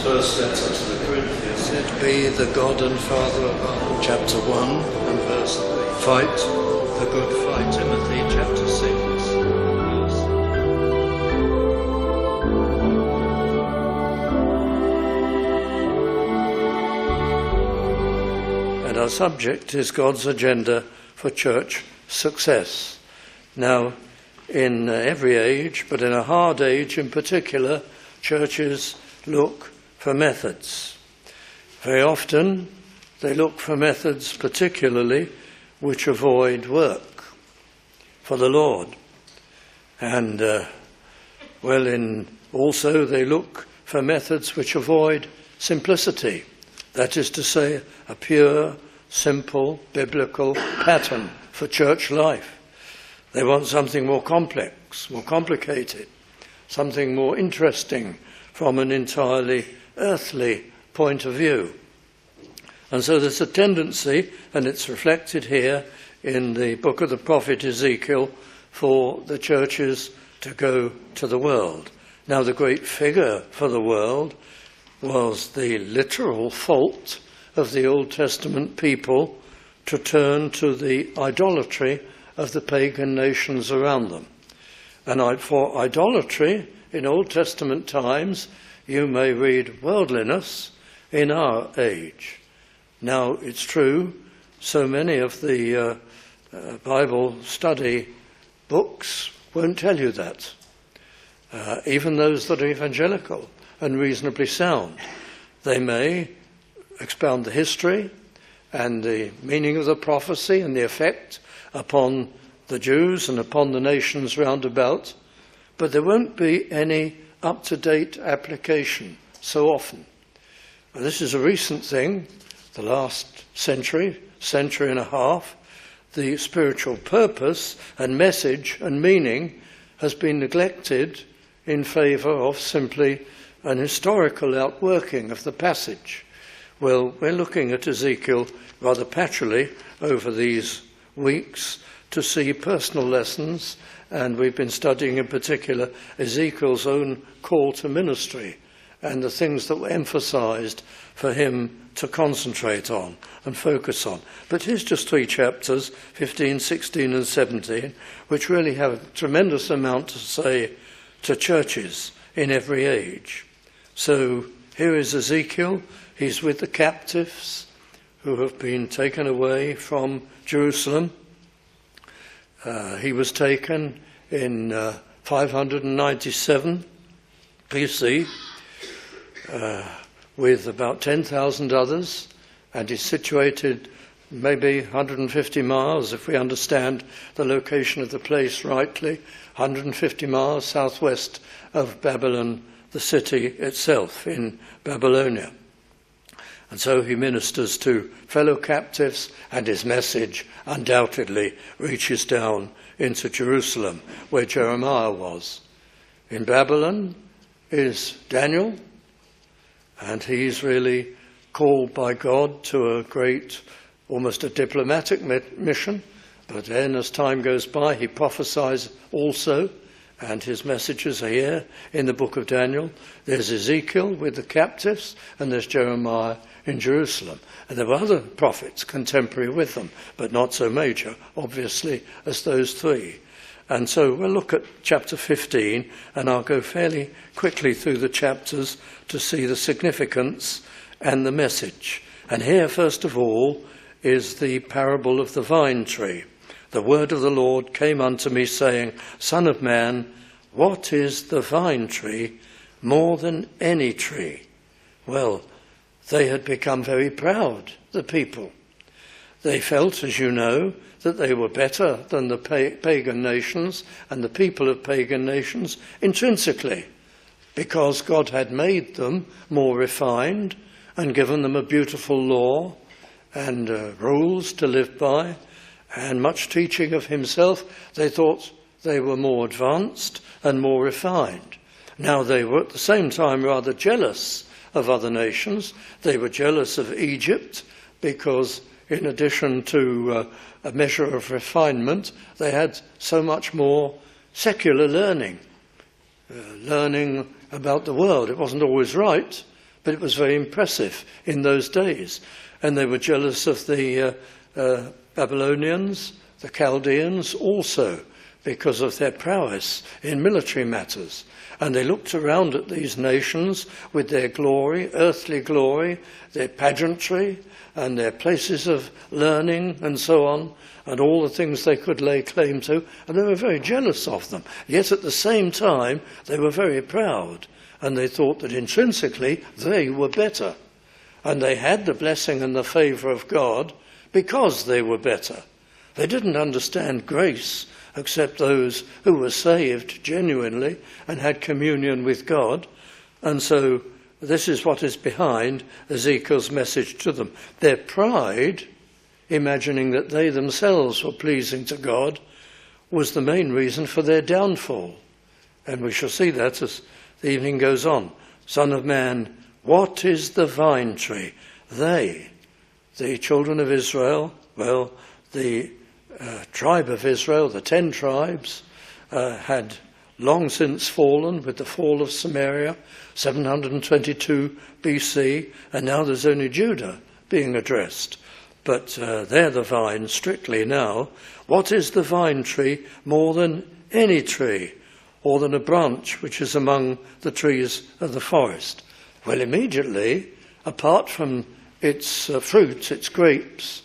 First letter to the Corinthians. Blessed be the God and Father of our chapter 1 and verse 3. Fight the good fight. Timothy chapter 6. And our subject is God's agenda for church success. Now, in every age, but in a hard age in particular, churches look for methods. Very often they look for methods particularly which avoid work for the Lord. And also they look for methods which avoid simplicity. That is to say, a pure, simple, biblical pattern for church life. They want something more complex, more complicated, something more interesting from an entirely earthly point of view. And so there's a tendency, and it's reflected here in the book of the prophet Ezekiel, for the churches to go to the world. Now, the great figure for the world was the literal fault of the Old Testament people to turn to the idolatry of the pagan nations around them. And for idolatry in Old Testament times, you may read worldliness in our age. Now, it's true, so many of the Bible study books won't tell you that. Even those that are evangelical and reasonably sound. They may expound the history and the meaning of the prophecy and the effect upon the Jews and upon the nations round about, but there won't be any up-to-date application so often. And this is a recent thing, the last century and a half. The spiritual purpose and message and meaning has been neglected in favour of simply an historical outworking of the passage. Well, we're looking at Ezekiel rather patchily over these weeks to see personal lessons, and we've been studying in particular Ezekiel's own call to ministry and the things that were emphasised for him to concentrate on and focus on. But here's just 3 chapters, 15, 16 and 17, which really have a tremendous amount to say to churches in every age. So here is Ezekiel. He's with the captives who have been taken away from Jerusalem. He was taken in 597 BC with about 10,000 others, and he's situated maybe 150 miles, if we understand the location of the place rightly, 150 miles southwest of Babylon, the city itself in Babylonia. And so he ministers to fellow captives, and his message undoubtedly reaches down into Jerusalem, where Jeremiah was. In Babylon is Daniel, and he's really called by God to a great, almost a diplomatic mission. But then as time goes by, he prophesies also, and his messages are here in the book of Daniel. There's Ezekiel with the captives, and there's Jeremiah in Jerusalem. And there were other prophets contemporary with them, but not so major, obviously, as those 3. And so we'll look at chapter 15, and I'll go fairly quickly through the chapters to see the significance and the message. And here, first of all, is the parable of the vine tree. The word of the Lord came unto me, saying, Son of man, what is the vine tree more than any tree? Well, they had become very proud, the people. They felt, as you know, that they were better than the pagan nations and the people of pagan nations intrinsically, because God had made them more refined and given them a beautiful law and rules to live by, and much teaching of himself. They thought they were more advanced and more refined. Now they were at the same time rather jealous of other nations. They were jealous of Egypt because in addition to a measure of refinement, they had so much more secular learning about the world. It wasn't always right, but it was very impressive in those days. And they were jealous of the Babylonians, the Chaldeans also, because of their prowess in military matters. And they looked around at these nations with their glory, earthly glory, their pageantry, and their places of learning and so on, and all the things they could lay claim to, and they were very jealous of them. Yet at the same time, they were very proud, and they thought that intrinsically they were better. And they had the blessing and the favour of God because they were better. They didn't understand grace except those who were saved genuinely and had communion with God. And so this is what is behind Ezekiel's message to them. Their pride, imagining that they themselves were pleasing to God, was the main reason for their downfall. And we shall see that as the evening goes on. Son of man, what is the vine tree? They, the children of Israel, well, the tribe of Israel, the 10 tribes, had long since fallen with the fall of Samaria, 722 BC, and now there's only Judah being addressed. But they're the vine strictly now. What is the vine tree more than any tree, or than a branch which is among the trees of the forest? Well, immediately, apart from its fruits, its grapes,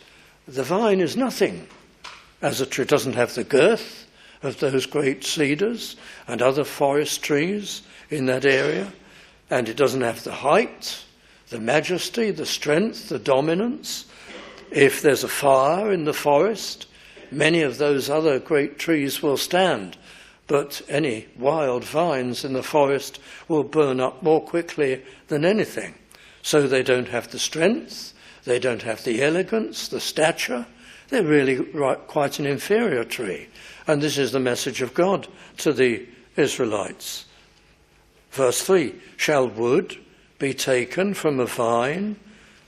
the vine is nothing. As a tree, it doesn't have the girth of those great cedars and other forest trees in that area, and it doesn't have the height, the majesty, the strength, the dominance. If there's a fire in the forest, many of those other great trees will stand, but any wild vines in the forest will burn up more quickly than anything. So they don't have the strength, they don't have the elegance, the stature. They're really quite an inferior tree. And this is the message of God to the Israelites. Verse 3, shall wood be taken from a vine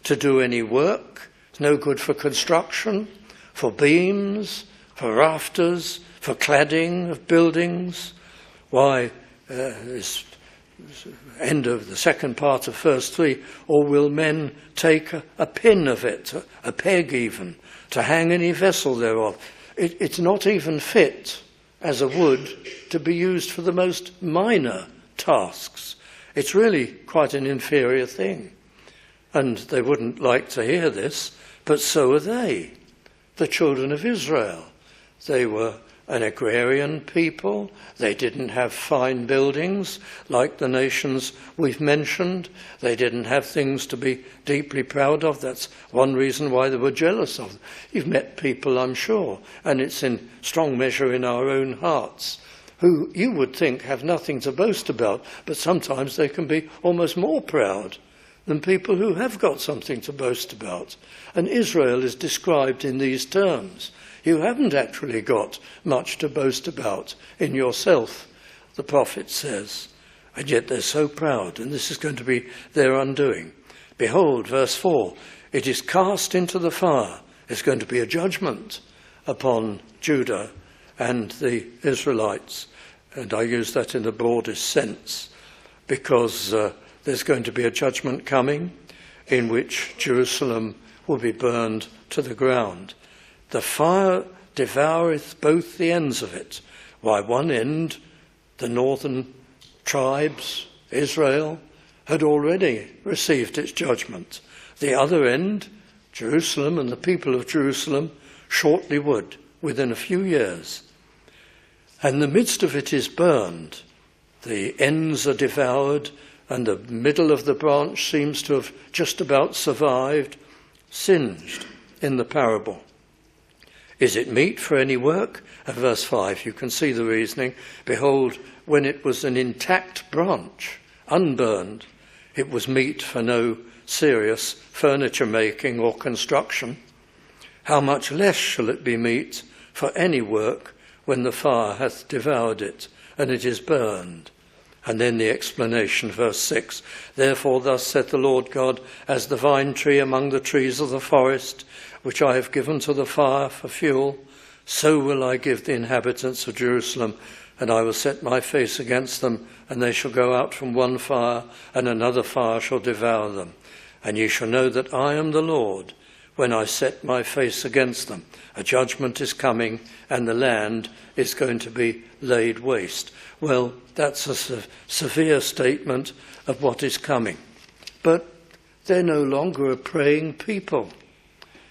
to do any work? It's no good for construction, for beams, for rafters, for cladding of buildings. Why, this end of the second part of verse 3, or will men take a pin of it, a peg even, to hang any vessel thereof? It's not even fit as a wood to be used for the most minor tasks. It's really quite an inferior thing. And they wouldn't like to hear this, but so are they, the children of Israel. They were an agrarian people. They didn't have fine buildings like the nations we've mentioned. They didn't have things to be deeply proud of. That's one reason why they were jealous of them. You've met people, I'm sure, and it's in strong measure in our own hearts, who you would think have nothing to boast about, but sometimes they can be almost more proud than people who have got something to boast about. And Israel is described in these terms. You haven't actually got much to boast about in yourself, the prophet says, and yet they're so proud, and this is going to be their undoing. Behold, verse 4, it is cast into the fire. There's going to be a judgment upon Judah and the Israelites, and I use that in the broadest sense, because there's going to be a judgment coming in which Jerusalem will be burned to the ground. The fire devoureth both the ends of it. Why, one end, the northern tribes, Israel, had already received its judgment. The other end, Jerusalem and the people of Jerusalem, shortly would, within a few years. And the midst of it is burned. The ends are devoured, and the middle of the branch seems to have just about survived, singed in the parable. Is it meet for any work? At verse 5, you can see the reasoning. Behold, when it was an intact branch, unburned, it was meet for no serious furniture making or construction. How much less shall it be meet for any work when the fire hath devoured it, and it is burned? And then the explanation, verse 6. Therefore thus saith the Lord God, as the vine tree among the trees of the forest, which I have given to the fire for fuel, so will I give the inhabitants of Jerusalem and I will set my face against them, and they shall go out from one fire, and another fire shall devour them. And ye shall know that I am the Lord, when I set my face against them. A judgment is coming, and the land is going to be laid waste. Well, that's a severe statement of what is coming. But they're no longer a praying people.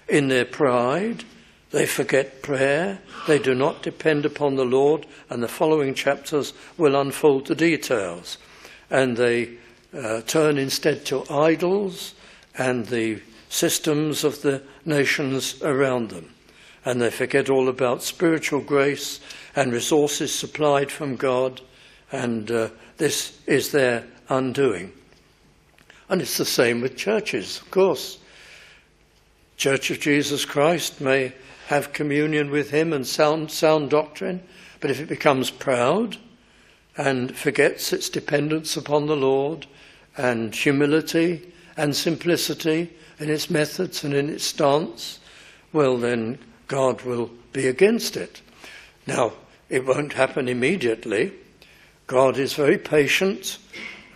In their pride, they forget prayer. They do not depend upon the Lord, and the following chapters will unfold the details. And they turn instead to idols and the systems of the nations around them. And they forget all about spiritual grace and resources supplied from God, and this is their undoing. And it's the same with churches, of course. Church of Jesus Christ may have communion with him and sound doctrine, but if it becomes proud and forgets its dependence upon the Lord and humility and simplicity in its methods and in its stance, well, then God will be against it. Now, it won't happen immediately. God is very patient,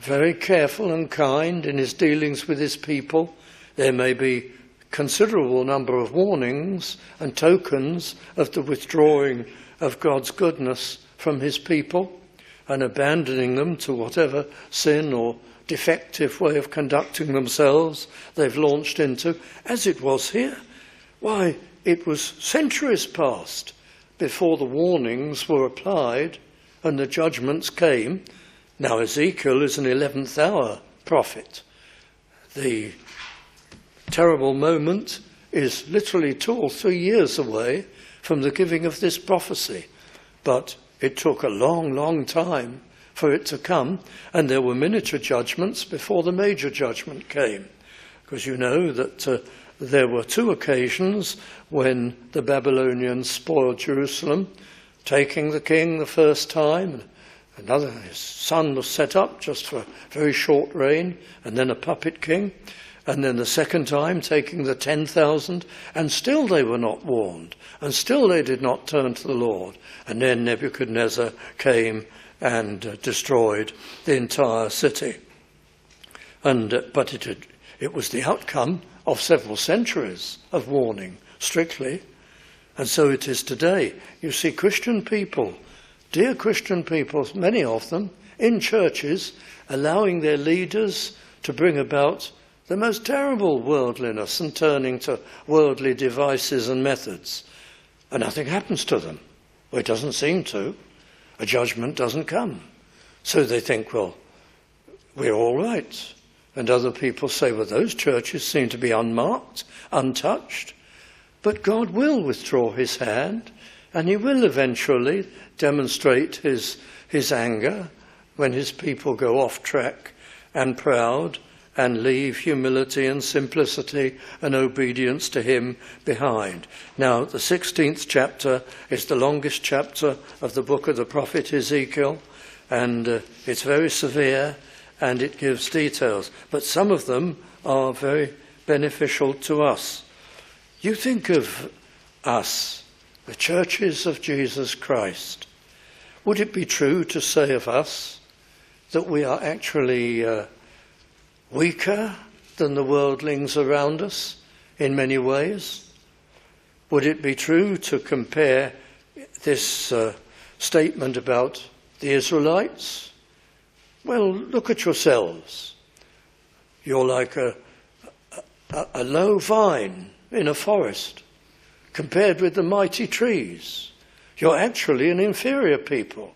very careful and kind in his dealings with his people. There may be considerable number of warnings and tokens of the withdrawing of God's goodness from his people and abandoning them to whatever sin or defective way of conducting themselves they've launched into, as it was here. Why, it was centuries past before the warnings were applied and the judgments came. Now Ezekiel is an 11th hour prophet. The terrible moment is literally 2 or 3 years away from the giving of this prophecy. But it took a long, long time for it to come, and there were miniature judgments before the major judgment came. Because you know that there were 2 occasions when the Babylonians spoiled Jerusalem, taking the king the first time. His son was set up just for a very short reign, and then a puppet king. And then the second time, taking the 10,000, and still they were not warned, and still they did not turn to the Lord. And then Nebuchadnezzar came and destroyed the entire city. But it was the outcome of several centuries of warning, strictly. And so it is today. You see Christian people, dear Christian people, many of them, in churches, allowing their leaders to bring about the most terrible worldliness and turning to worldly devices and methods. And nothing happens to them. Well, it doesn't seem to. A judgment doesn't come. So they think, well, we're all right. And other people say, well, those churches seem to be unmarked, untouched. But God will withdraw his hand, and he will eventually demonstrate his anger when his people go off track and proud and leave humility and simplicity and obedience to him behind. Now, the 16th chapter is the longest chapter of the book of the prophet Ezekiel, and it's very severe, and it gives details. But some of them are very beneficial to us. You think of us, the churches of Jesus Christ. Would it be true to say of us that we are actually weaker than the worldlings around us in many ways? Would it be true to compare this statement about the Israelites? Well, look at yourselves. You're like a low vine in a forest compared with the mighty trees. You're actually an inferior people.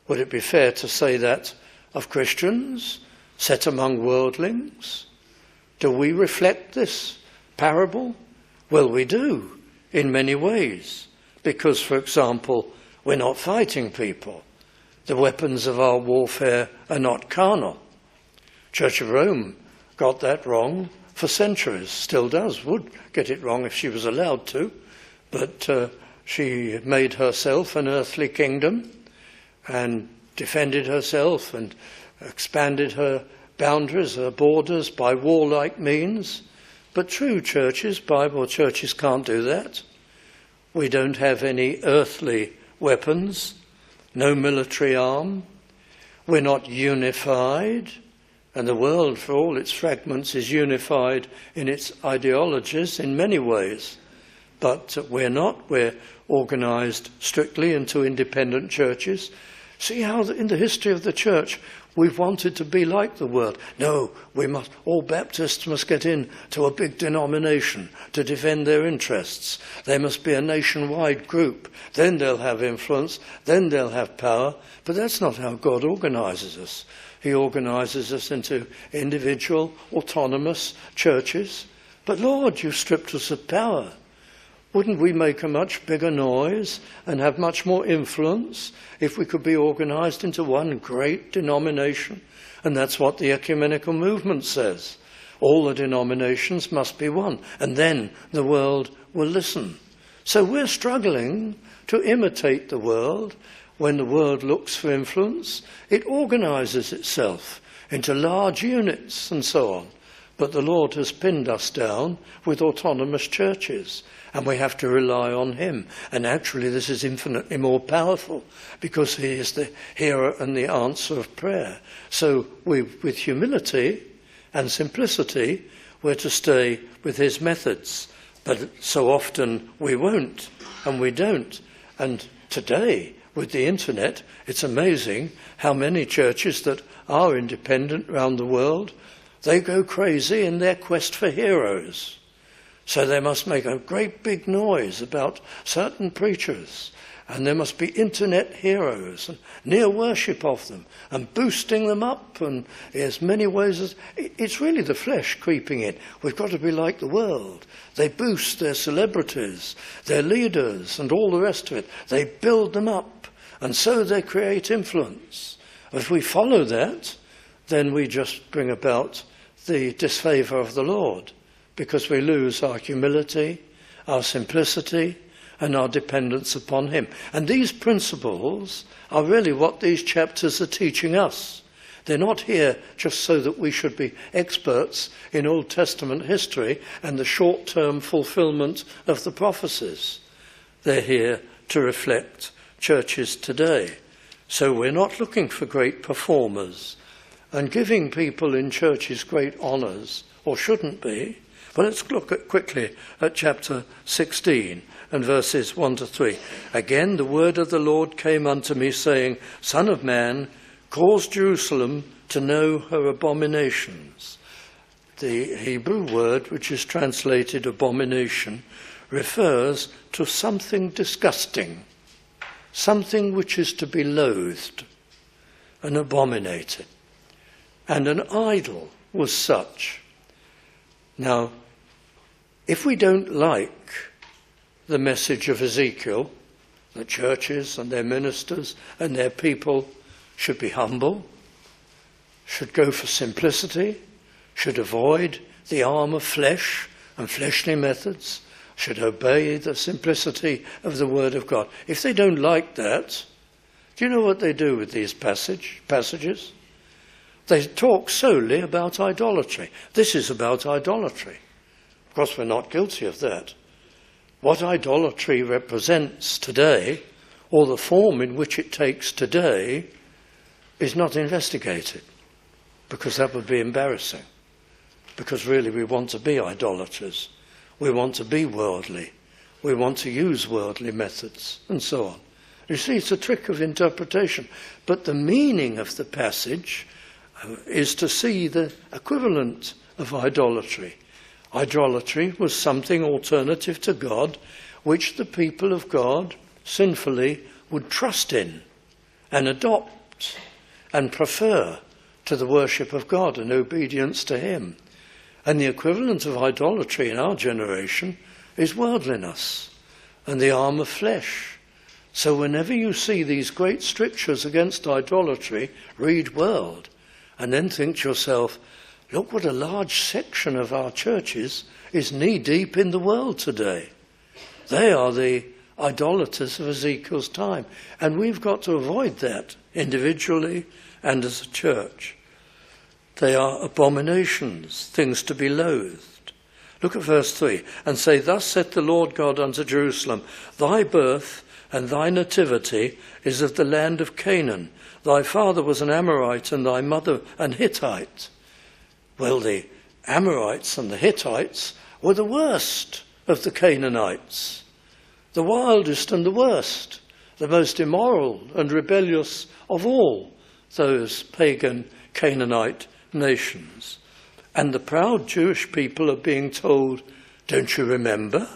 Would it be fair to say that of Christians set among worldlings? Do we reflect this parable? Well, we do, in many ways. Because, for example, we're not fighting people. The weapons of our warfare are not carnal. Church of Rome got that wrong for centuries, still does, would get it wrong if she was allowed to. But she made herself an earthly kingdom and defended herself and expanded her boundaries, her borders by warlike means. But true churches, Bible churches, can't do that. We don't have any earthly weapons. no military arm. We're not unified, and the world, for all its fragments, is unified in its ideologies in many ways. But we're not. We're organised strictly into independent churches. See how in the history of the church we've wanted to be like the world. No, all Baptists must get in to a big denomination to defend their interests. They must be a nationwide group. Then they'll have influence. Then they'll have power. But that's not how God organises us. He organises us into individual, autonomous churches. But Lord, you've stripped us of power. Wouldn't we make a much bigger noise and have much more influence if we could be organised into one great denomination? And that's what the ecumenical movement says. All the denominations must be one, and then the world will listen. So we're struggling to imitate the world. When the world looks for influence, it organises itself into large units and so on. But the Lord has pinned us down with autonomous churches, and we have to rely on him. And actually this is infinitely more powerful because he is the hearer and the answer of prayer. So with humility and simplicity, we're to stay with his methods. But so often we won't, and we don't. And today, with the internet, it's amazing how many churches that are independent around the world, they go crazy in their quest for heroes. So they must make a great big noise about certain preachers, and there must be internet heroes and near worship of them and boosting them up, and as many ways as it's really the flesh creeping in. We've got to be like the world. They boost their celebrities, their leaders, and all the rest of it. They build them up, and so they create influence. If we follow that, then we just bring about the disfavour of the Lord, because we lose our humility, our simplicity, and our dependence upon him. And these principles are really what these chapters are teaching us. They're not here just so that we should be experts in Old Testament history and the short-term fulfillment of the prophecies. They're here to reflect churches today. So we're not looking for great performers and giving people in churches great honours, or shouldn't be. But let's look quickly at chapter 16 and verses 1 to 3. Again, the word of the Lord came unto me, saying, Son of man, cause Jerusalem to know her abominations. The Hebrew word, which is translated abomination, refers to something disgusting, something which is to be loathed and abominated. And an idol was such. Now, if we don't like the message of Ezekiel, the churches and their ministers and their people should be humble, should go for simplicity, should avoid the arm of flesh and fleshly methods, should obey the simplicity of the Word of God. If they don't like that, do you know what they do with these passages? They talk solely about idolatry. This is about idolatry. Of course, we're not guilty of that. What idolatry represents today, or the form in which it takes today, is not investigated, because that would be embarrassing. Because really we want to be idolaters. We want to be worldly. We want to use worldly methods, and so on. You see, it's a trick of interpretation. But the meaning of the passage is to see the equivalent of idolatry. Idolatry was something alternative to God, which the people of God sinfully would trust in and adopt and prefer to the worship of God and obedience to him. And the equivalent of idolatry in our generation is worldliness and the arm of flesh. So whenever you see these great strictures against idolatry, read world, and then think to yourself, look what a large section of our churches is knee-deep in the world today. They are the idolaters of Ezekiel's time. And we've got to avoid that individually and as a church. They are abominations, things to be loathed. Look at verse 3. And say, Thus saith the Lord God unto Jerusalem, Thy birth and thy nativity is of the land of Canaan. Thy father was an Amorite, and thy mother an Hittite. Well, the Amorites and the Hittites were the worst of the Canaanites, the wildest and the worst, the most immoral and rebellious of all those pagan Canaanite nations. And the proud Jewish people are being told, don't you remember?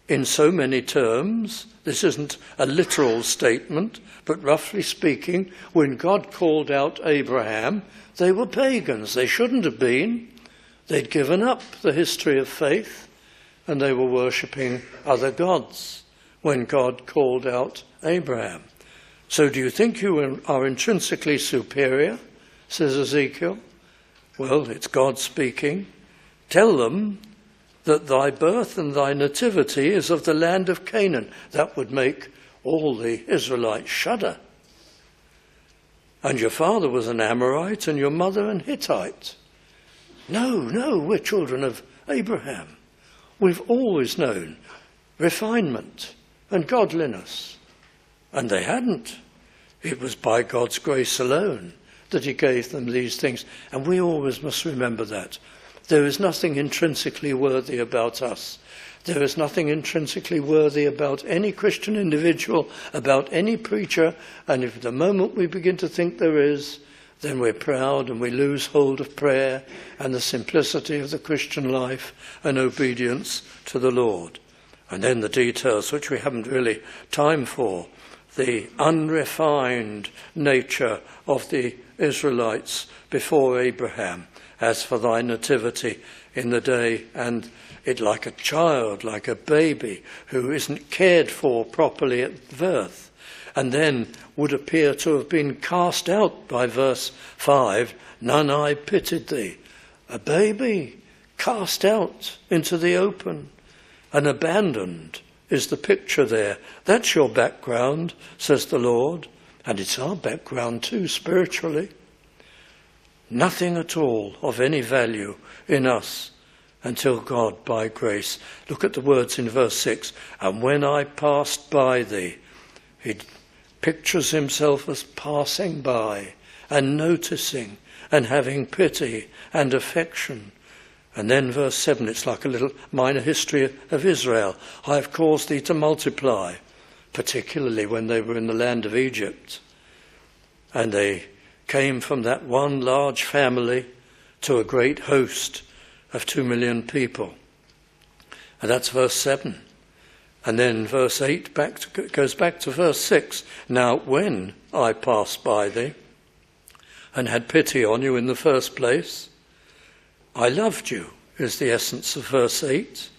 In so many terms, this isn't a literal statement, but roughly speaking, when God called out Abraham, they were pagans. They shouldn't have been. They'd given up the history of faith, and they were worshipping other gods when God called out Abraham. So do you think you are intrinsically superior, says Ezekiel? Well, it's God speaking. Tell them that thy birth and thy nativity is of the land of Canaan. That would make all the Israelites shudder. And your father was an Amorite and your mother an Hittite. No, we're children of Abraham. We've always known refinement and godliness. And they hadn't. It was by God's grace alone that he gave them these things. And we always must remember that. There is nothing intrinsically worthy about us. There is nothing intrinsically worthy about any Christian individual, about any preacher, and if the moment we begin to think there is, then we're proud and we lose hold of prayer and the simplicity of the Christian life and obedience to the Lord. And then the details, which we haven't really time for, the unrefined nature of the Israelites before Abraham. As for thy nativity in the day, and it like a child, like a baby who isn't cared for properly at birth, and then would appear to have been cast out by verse 5, none eye pitied thee. A baby cast out into the open and abandoned is the picture there. That's your background, says the Lord, and it's our background too, spiritually. Nothing at all of any value in us until God, by grace. Look at the words in verse 6. And when I passed by thee, he pictures himself as passing by and noticing and having pity and affection. And then verse 7, it's like a little minor history of Israel. I have caused thee to multiply, particularly when they were in the land of Egypt. And they came from that one large family to a great host of 2 million people. And that's verse 7. And then verse 8 goes back to verse 6. Now when I passed by thee and had pity on you in the first place, I loved you, is the essence of verse 8.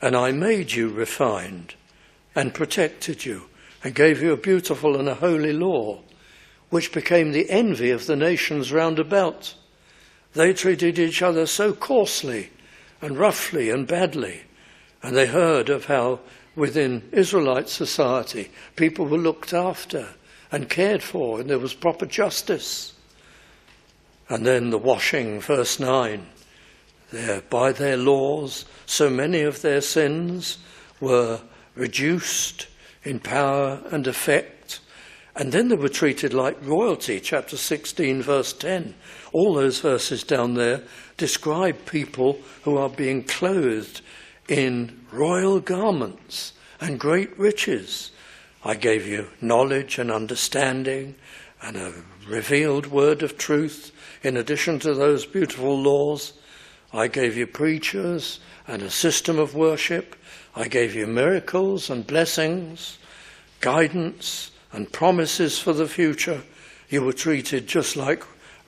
And I made you refined and protected you and gave you a beautiful and a holy law, which became the envy of the nations round about. They treated each other so coarsely and roughly and badly, and they heard of how within Israelite society people were looked after and cared for, and there was proper justice. And then the washing, verse 9, by their laws, so many of their sins were reduced in power and effect. And then they were treated like royalty. Chapter 16, verse 10. All those verses down there describe people who are being clothed in royal garments and great riches. I gave you knowledge and understanding and a revealed word of truth in addition to those beautiful laws. I gave you preachers and a system of worship. I gave you miracles and blessings, guidance and promises for the future. You were treated just like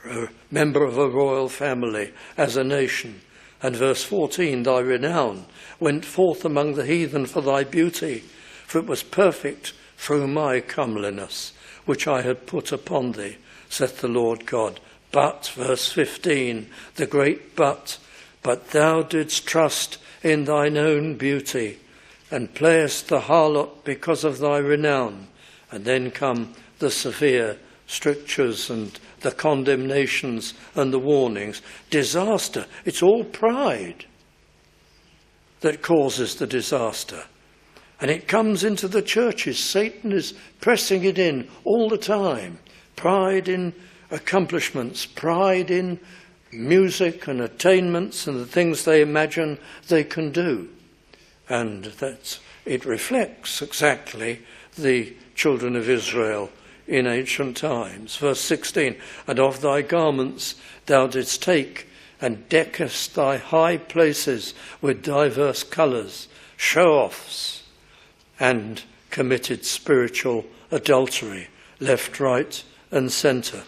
a member of a royal family as a nation. And verse 14, thy renown went forth among the heathen for thy beauty, for it was perfect through my comeliness, which I had put upon thee, saith the Lord God. But, verse 15, the great but thou didst trust in thine own beauty, and playest the harlot because of thy renown. And then come the severe strictures and the condemnations and the warnings. Disaster. It's all pride that causes the disaster. And it comes into the churches. Satan is pressing it in all the time. Pride in accomplishments, pride in music and attainments and the things they imagine they can do. And it reflects exactly the children of Israel in ancient times. Verse 16, and of thy garments thou didst take, and deckest thy high places with diverse colours, show-offs, and committed spiritual adultery, left, right, and centre.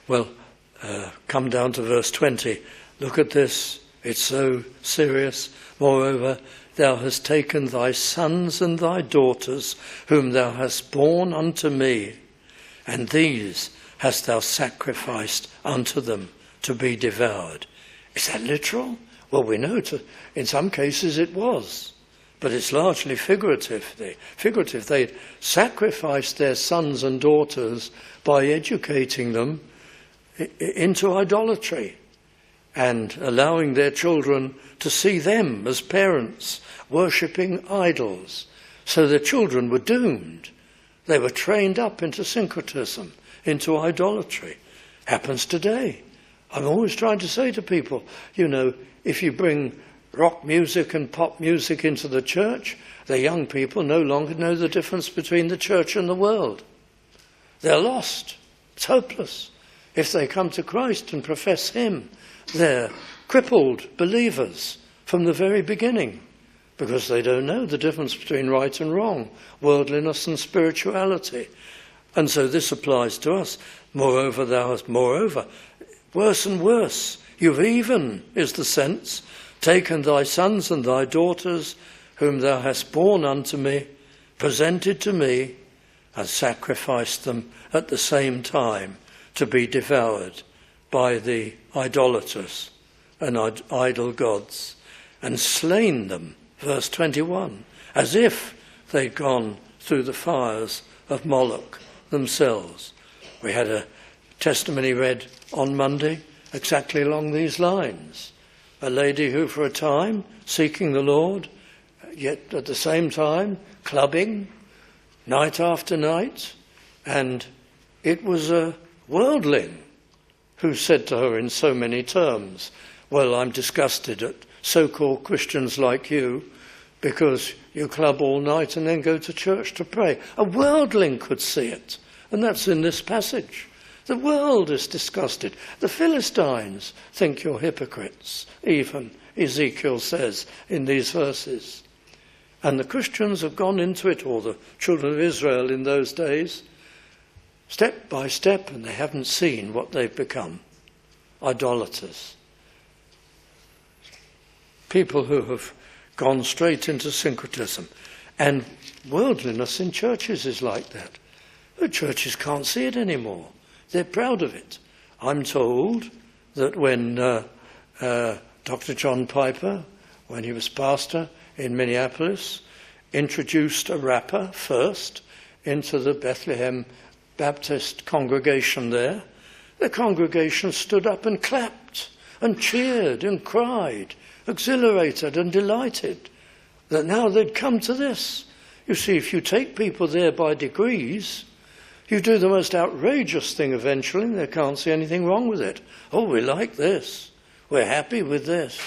Well, come down to verse 20. Look at this. It's so serious. Moreover, thou hast taken thy sons and thy daughters, whom thou hast borne unto me, and these hast thou sacrificed unto them to be devoured. Is that literal? Well, we know in some cases it was, but it's largely figurative. They sacrificed their sons and daughters by educating them into idolatry and allowing their children to see them as parents worshipping idols. So their children were doomed. They were trained up into syncretism, into idolatry. Happens today. I'm always trying to say to people, if you bring rock music and pop music into the church, the young people no longer know the difference between the church and the world. They're lost. It's hopeless. If they come to Christ and profess him, they're crippled believers from the very beginning because they don't know the difference between right and wrong, worldliness and spirituality. And so this applies to us. Moreover, worse and worse, you've even, is the sense, taken thy sons and thy daughters, whom thou hast borne unto me, presented to me, and sacrificed them at the same time to be devoured by the idolaters and idol gods, and slain them, verse 21, as if they'd gone through the fires of Moloch themselves. We had a testimony read on Monday exactly along these lines. A lady who for a time, seeking the Lord, yet at the same time clubbing night after night, and it was a worldling who said to her in so many terms, well, I'm disgusted at so-called Christians like you because you club all night and then go to church to pray. A worldling could see it, and that's in this passage. The world is disgusted. The Philistines think you're hypocrites, even Ezekiel says in these verses. And the Christians have gone into it, or the children of Israel in those days, step by step, and they haven't seen what they've become. Idolaters. People who have gone straight into syncretism. And worldliness in churches is like that. The churches can't see it anymore. They're proud of it. I'm told that when Dr. John Piper, when he was pastor in Minneapolis, introduced a rapper first into the Bethlehem Baptist congregation there, the congregation stood up and clapped and cheered and cried, exhilarated and delighted that now they'd come to this. You see, if you take people there by degrees, you do the most outrageous thing eventually, and they can't see anything wrong with it. Oh, we like this. We're happy with this.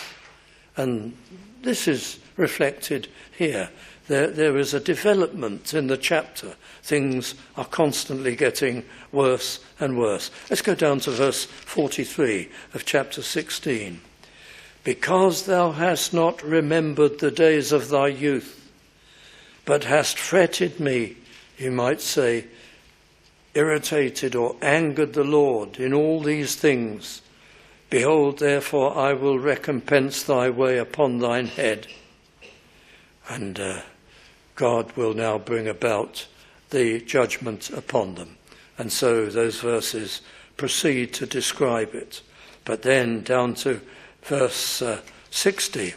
And this is reflected here. There is a development in the chapter. Things are constantly getting worse and worse. Let's go down to verse 43 of chapter 16. Because thou hast not remembered the days of thy youth, but hast fretted me, you might say, irritated or angered the Lord in all these things, behold, therefore, I will recompense thy way upon thine head. And God will now bring about the judgment upon them. And so those verses proceed to describe it. But then down to verse 60,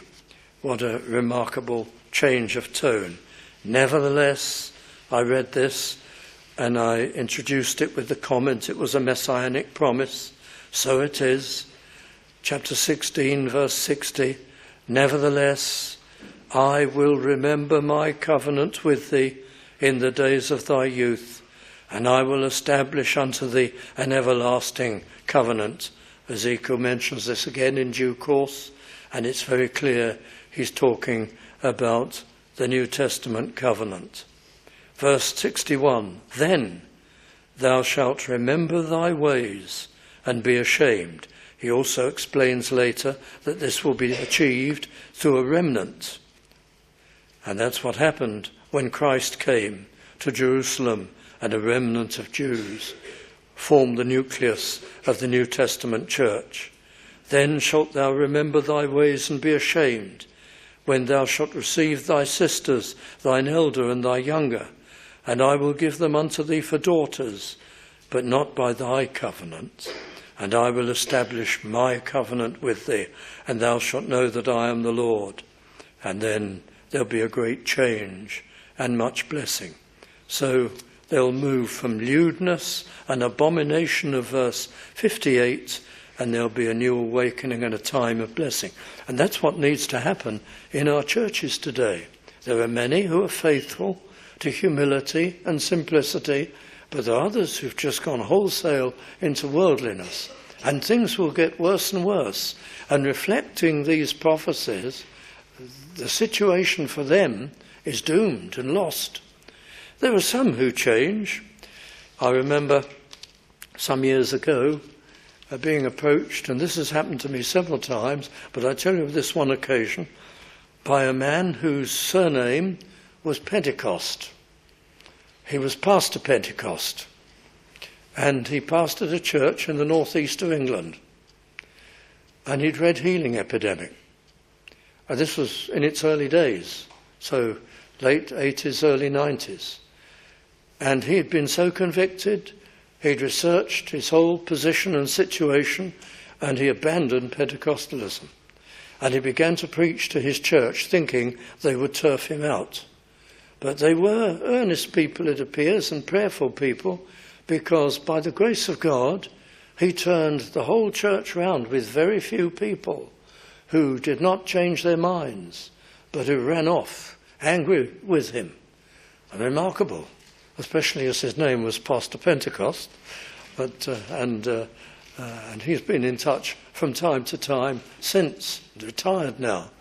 what a remarkable change of tone. Nevertheless, I read this and I introduced it with the comment it was a messianic promise. So it is. Chapter 16, verse 60. Nevertheless, I will remember my covenant with thee in the days of thy youth, and I will establish unto thee an everlasting covenant. Ezekiel mentions this again in due course, and it's very clear he's talking about the New Testament covenant. Verse 61, then thou shalt remember thy ways and be ashamed. He also explains later that this will be achieved through a remnant. And that's what happened when Christ came to Jerusalem, and a remnant of Jews formed the nucleus of the New Testament church. Then shalt thou remember thy ways and be ashamed, when thou shalt receive thy sisters, thine elder and thy younger, and I will give them unto thee for daughters, but not by thy covenant. And I will establish my covenant with thee, and thou shalt know that I am the Lord. And then there'll be a great change and much blessing. So they'll move from lewdness and abomination of verse 58, and there'll be a new awakening and a time of blessing. And that's what needs to happen in our churches today. There are many who are faithful to humility and simplicity, but there are others who've just gone wholesale into worldliness. And things will get worse and worse. And reflecting these prophecies, the situation for them is doomed and lost. There are some who change. I remember some years ago being approached, and this has happened to me several times, but I tell you of this one occasion, by a man whose surname was Pentecost. He was Pastor Pentecost, and he pastored a church in the northeast of England, and he'd read Healing Epidemic. And this was in its early days, so late 80s, early 90s. And he had been so convicted, he'd researched his whole position and situation, and he abandoned Pentecostalism. And he began to preach to his church, thinking they would turf him out. But they were earnest people, it appears, and prayerful people, because by the grace of God, he turned the whole church round with very few people who did not change their minds, but who ran off, angry with him. And remarkable, especially as his name was Pastor Pentecost. And he's been in touch from time to time since, retired now.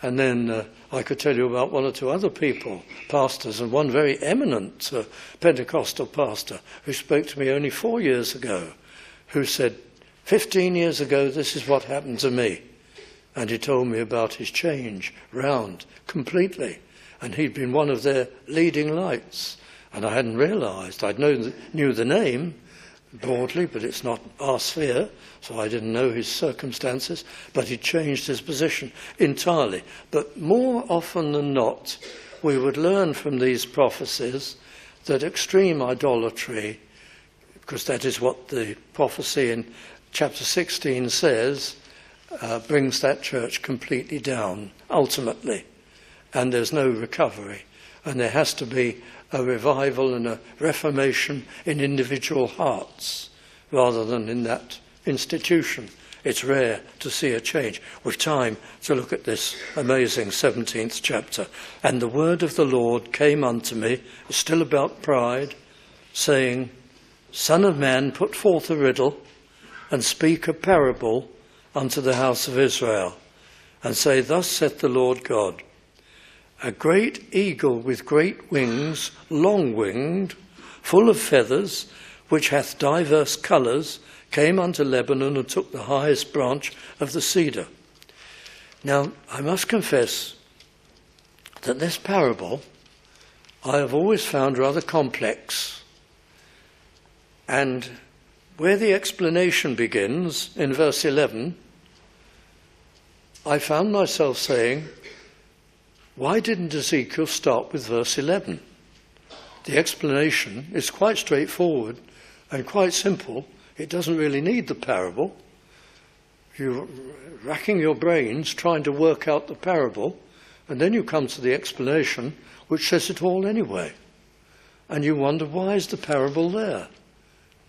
And then I could tell you about one or two other people, pastors, and one very eminent Pentecostal pastor who spoke to me only 4 years ago, who said, 15 years ago, this is what happened to me. And he told me about his change round completely. And he'd been one of their leading lights. And I hadn't realised. I'd knew the name broadly, but it's not our sphere, so I didn't know his circumstances. But he changed his position entirely. But more often than not, we would learn from these prophecies that extreme idolatry, because that is what the prophecy in chapter 16 says, brings that church completely down, ultimately. And there's no recovery. And there has to be a revival and a reformation in individual hearts, rather than in that institution. It's rare to see a change. We've time to look at this amazing 17th chapter. And the word of the Lord came unto me, still about pride, saying, Son of man, put forth a riddle, and speak a parable unto the house of Israel, and say, Thus saith the Lord God, A great eagle with great wings, long-winged, full of feathers, which hath divers colours, came unto Lebanon and took the highest branch of the cedar. Now, I must confess that this parable I have always found rather complex. And where the explanation begins, in verse 11, I found myself saying, why didn't Ezekiel start with verse 11? The explanation is quite straightforward and quite simple. It doesn't really need the parable. You're racking your brains trying to work out the parable, and then you come to the explanation, which says it all anyway. And you wonder, why is the parable there?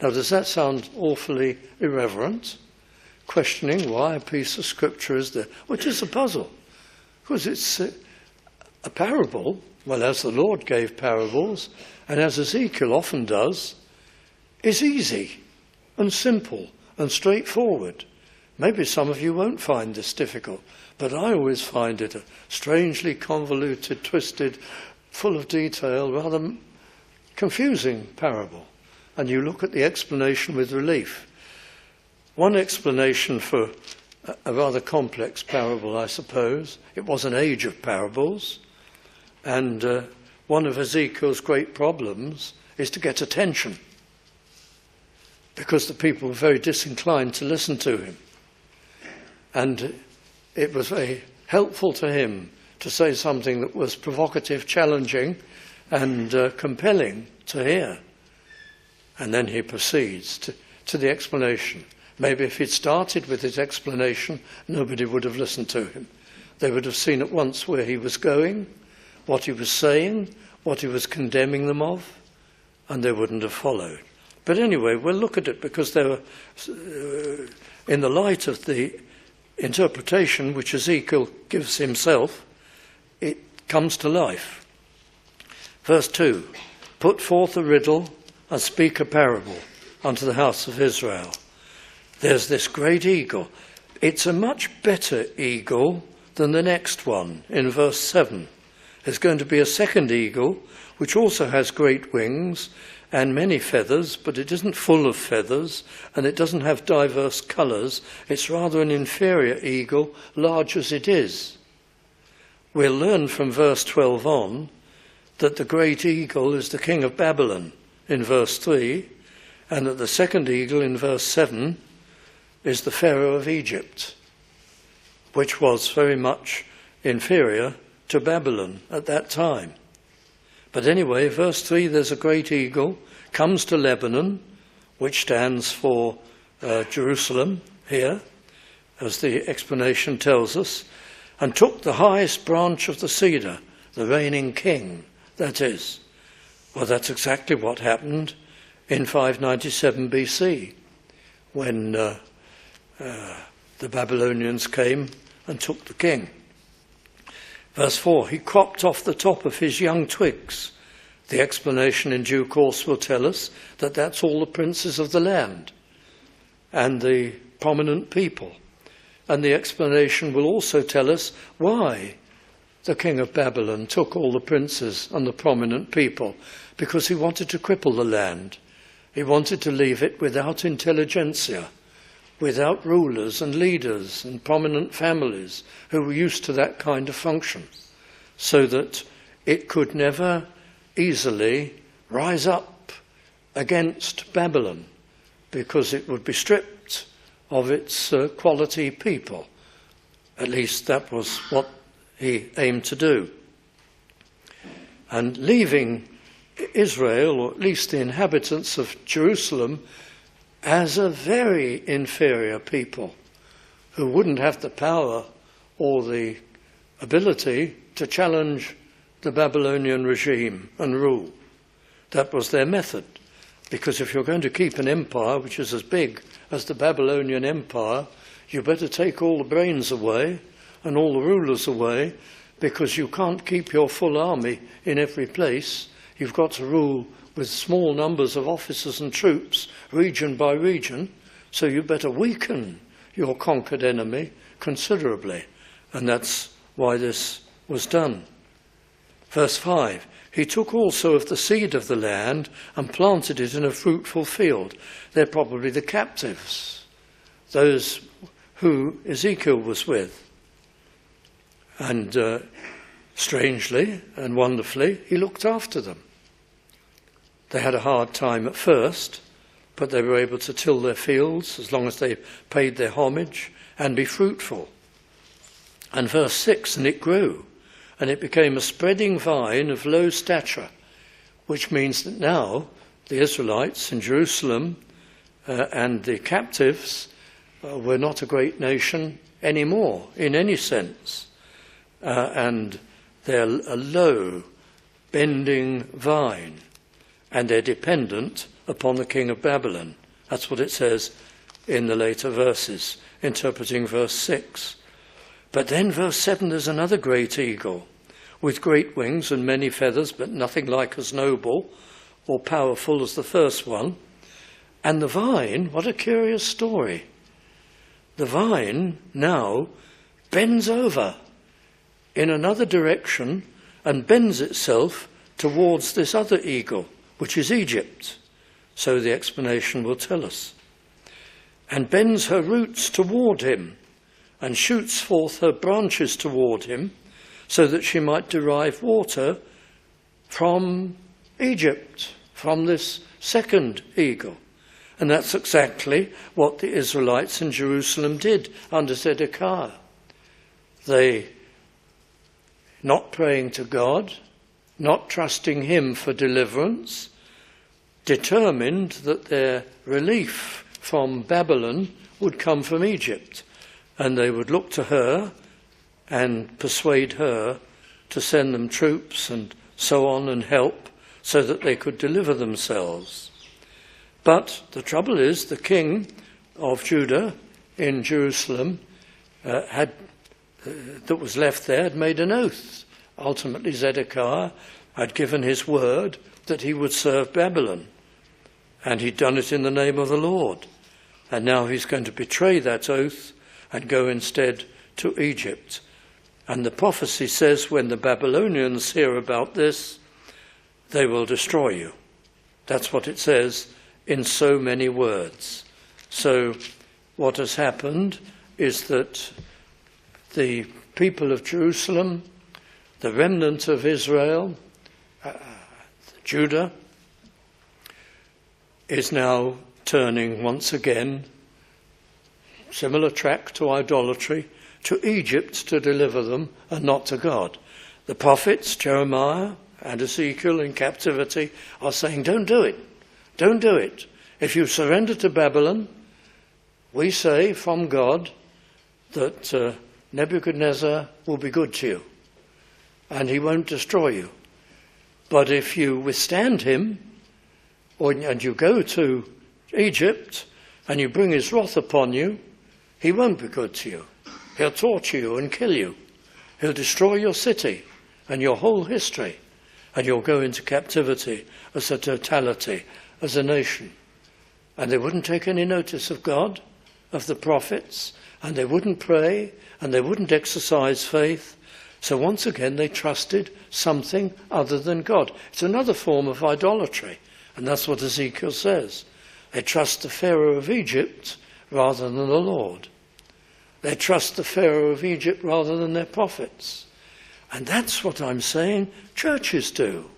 Now, does that sound awfully irreverent? Questioning why a piece of scripture is there, which is a puzzle. Because it's a parable, well, as the Lord gave parables, and as Ezekiel often does, is easy and simple and straightforward. Maybe some of you won't find this difficult, but I always find it a strangely convoluted, twisted, full of detail, rather confusing parable. And you look at the explanation with relief. One explanation for a rather complex parable, I suppose, it was an age of parables, and one of Ezekiel's great problems is to get attention, because the people were very disinclined to listen to him. And it was very helpful to him to say something that was provocative, challenging, and compelling to hear. And then he proceeds to the explanation. Maybe if he'd started with his explanation, nobody would have listened to him. They would have seen at once where he was going, what he was saying, what he was condemning them of, and they wouldn't have followed. But anyway, we'll look at it because they were, in the light of the interpretation which Ezekiel gives himself, it comes to life. Verse 2, put forth a riddle and speak a parable unto the house of Israel. There's this great eagle. It's a much better eagle than the next one in verse 7. There's going to be a second eagle, which also has great wings and many feathers, but it isn't full of feathers, and it doesn't have diverse colours. It's rather an inferior eagle, large as it is. We'll learn from verse 12 on that the great eagle is the king of Babylon in verse 3, and that the second eagle in verse 7 is the Pharaoh of Egypt, which was very much inferior to Babylon at that time. But anyway, verse 3, there's a great eagle, comes to Lebanon, which stands for Jerusalem here, as the explanation tells us, and took the highest branch of the cedar, the reigning king, that is. Well, that's exactly what happened in 597 BC, when the Babylonians came and took the king. Verse 4, he cropped off the top of his young twigs. The explanation in due course will tell us that that's all the princes of the land and the prominent people. And the explanation will also tell us why the king of Babylon took all the princes and the prominent people, because he wanted to cripple the land. He wanted to leave it without intelligentsia, without rulers and leaders and prominent families who were used to that kind of function, so that it could never easily rise up against Babylon, because it would be stripped of its quality people. At least that was what he aimed to do. And leaving Israel, or at least the inhabitants of Jerusalem, as a very inferior people who wouldn't have the power or the ability to challenge the Babylonian regime and rule. That was their method, because if you're going to keep an empire which is as big as the Babylonian Empire, you better take all the brains away and all the rulers away, because you can't keep your full army in every place. You've got to rule with small numbers of officers and troops, region by region, so you better weaken your conquered enemy considerably. And that's why this was done. Verse 5, he took also of the seed of the land and planted it in a fruitful field. They're probably the captives, those who Ezekiel was with. And strangely and wonderfully, he looked after them. They had a hard time at first, but they were able to till their fields as long as they paid their homage and be fruitful. And verse 6, and it grew, and it became a spreading vine of low stature, which means that now the Israelites in Jerusalem and the captives were not a great nation anymore in any sense. And they're a low, bending vine, and they're dependent upon the king of Babylon. That's what it says in the later verses, interpreting verse 6. But then verse 7, there's another great eagle, with great wings and many feathers, but nothing like as noble or powerful as the first one. And the vine, what a curious story. The vine now bends over in another direction and bends itself towards this other eagle, which is Egypt. So the explanation will tell us. And bends her roots toward him and shoots forth her branches toward him, so that she might derive water from Egypt, from this second eagle. And that's exactly what the Israelites in Jerusalem did under Zedekiah. They, not praying to God, not trusting him for deliverance, determined that their relief from Babylon would come from Egypt. And they would look to her and persuade her to send them troops and so on and help so that they could deliver themselves. But the trouble is, the king of Judah in Jerusalem that was left there had made an oath. Ultimately, Zedekiah had given his word that he would serve Babylon, and he'd done it in the name of the Lord. And now he's going to betray that oath and go instead to Egypt. And the prophecy says, when the Babylonians hear about this, they will destroy you. That's what it says in so many words. So what has happened is that the people of Jerusalem, the remnant of Israel, Judah, is now turning once again, similar track to idolatry, to Egypt to deliver them and not to God. The prophets, Jeremiah and Ezekiel in captivity, are saying, don't do it. Don't do it. If you surrender to Babylon, we say from God that Nebuchadnezzar will be good to you and he won't destroy you. But if you withstand him, and you go to Egypt and you bring his wrath upon you, he won't be good to you. He'll torture you and kill you. He'll destroy your city and your whole history, and you'll go into captivity as a totality, as a nation. And they wouldn't take any notice of God, of the prophets, and they wouldn't pray, and they wouldn't exercise faith. So once again, they trusted something other than God. It's another form of idolatry, and that's what Ezekiel says. They trust the Pharaoh of Egypt rather than the Lord. They trust the Pharaoh of Egypt rather than their prophets. And that's what I'm saying churches do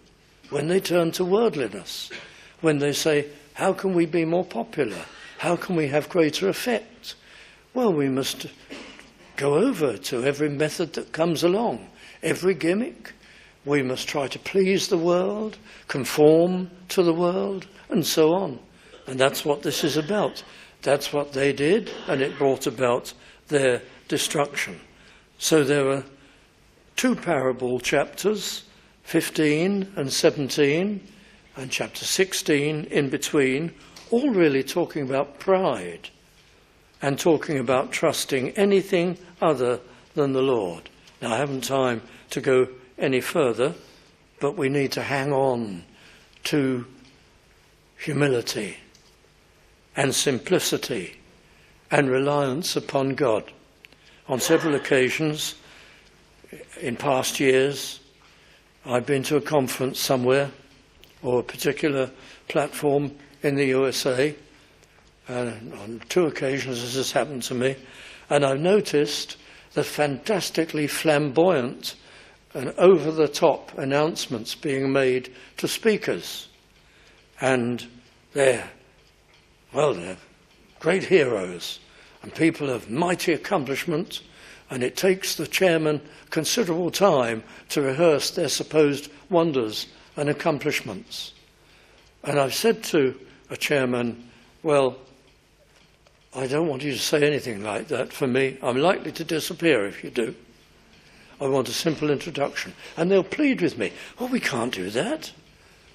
when they turn to worldliness, when they say, how can we be more popular? How can we have greater effect? Well, we must go over to every method that comes along, every gimmick. We must try to please the world, conform to the world, and so on. And that's what this is about. That's what they did, and it brought about their destruction. So there are two parable chapters, 15 and 17, and chapter 16 in between, all really talking about pride and talking about trusting anything other than the Lord. Now, I haven't time to go any further, but we need to hang on to humility and simplicity and reliance upon God. On several occasions in past years, I've been to a conference somewhere or a particular platform in the USA, and on two occasions this has happened to me, and I've noticed the fantastically flamboyant and over-the-top announcements being made to speakers. And they're great heroes and people of mighty accomplishment, and it takes the chairman considerable time to rehearse their supposed wonders and accomplishments. And I've said to a chairman, well, I don't want you to say anything like that for me. I'm likely to disappear if you do. I want a simple introduction. And they'll plead with me, well, we can't do that,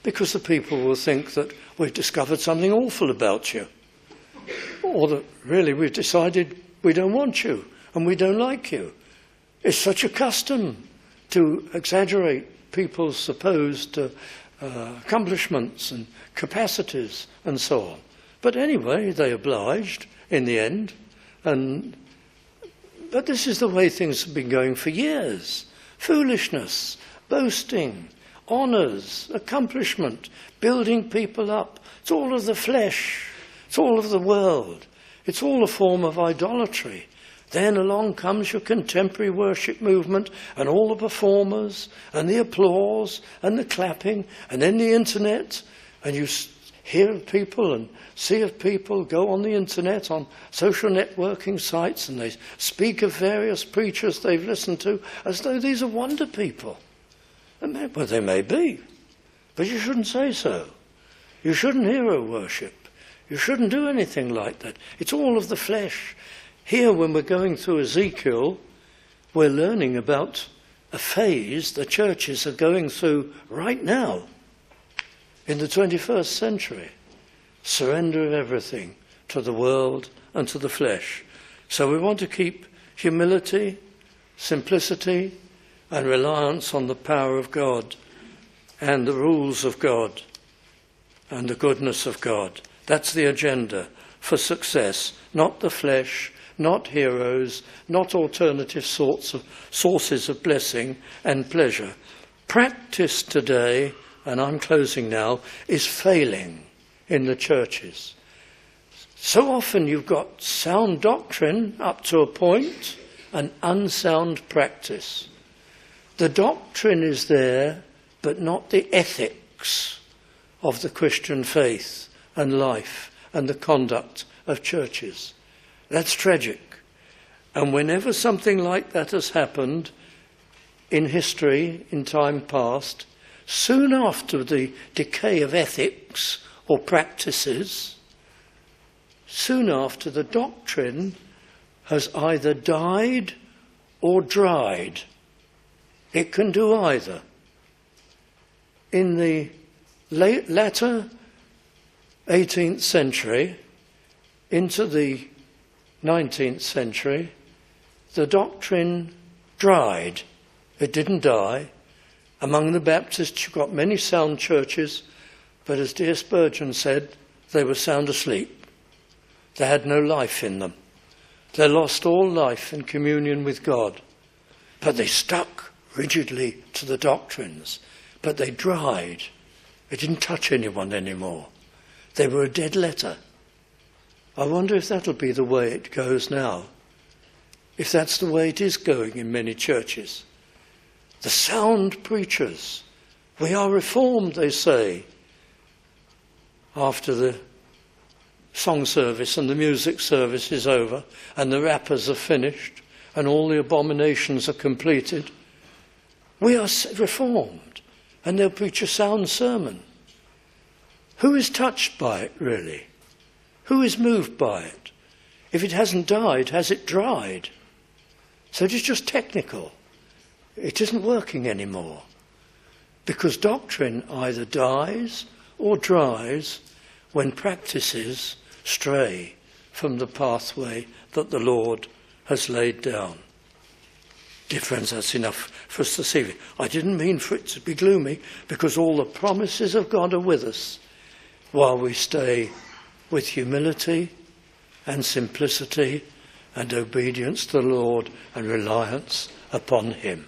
because the people will think that we've discovered something awful about you, or that really we've decided we don't want you and we don't like you. It's such a custom to exaggerate people's supposed accomplishments and capacities and so on. But anyway, they obliged in the end. But this is the way things have been going for years. Foolishness, boasting, honours, accomplishment, building people up. It's all of the flesh. It's all of the world. It's all a form of idolatry. Then along comes your contemporary worship movement and all the performers and the applause and the clapping, and then the internet, and you hear of people and see of people go on the internet, on social networking sites, and they speak of various preachers they've listened to as though these are wonder people. Well, they may be, but you shouldn't say so. You shouldn't hero worship. You shouldn't do anything like that. It's all of the flesh. Here, when we're going through Ezekiel, we're learning about a phase the churches are going through right now in the 21st century. Surrender of everything to the world and to the flesh. So we want to keep humility, simplicity, and reliance on the power of God and the rules of God and the goodness of God. That's the agenda for success, not the flesh, not heroes, not alternative sources of blessing and pleasure. Practice today, and I'm closing now, is failing in the churches. So often you've got sound doctrine up to a point and unsound practice. The doctrine is there, but not the ethics of the Christian faith and life and the conduct of churches. That's tragic. And whenever something like that has happened in history, in time past, soon after the decay of ethics or practices, soon after the doctrine has either died or dried. It can do either. In the latter 18th century into the 19th century, the doctrine dried. It didn't die. Among the Baptists, you've got many sound churches, but as dear Spurgeon said, they were sound asleep. They had no life in them. They lost all life in communion with God. But they stuck rigidly to the doctrines. But they dried. They didn't touch anyone anymore. They were a dead letter. I wonder if that'll be the way it goes now. If that's the way it is going in many churches. The sound preachers, we are reformed, they say, after the song service and the music service is over and the rappers are finished and all the abominations are completed. We are reformed, and they'll preach a sound sermon. Who is touched by it, really? Who is moved by it? If it hasn't died, has it dried? So it is just technical. It isn't working anymore. Because doctrine either dies or dries when practices stray from the pathway that the Lord has laid down. Dear friends, that's enough for us this evening. I didn't mean for it to be gloomy, because all the promises of God are with us while we stay with humility and simplicity and obedience to the Lord and reliance upon Him.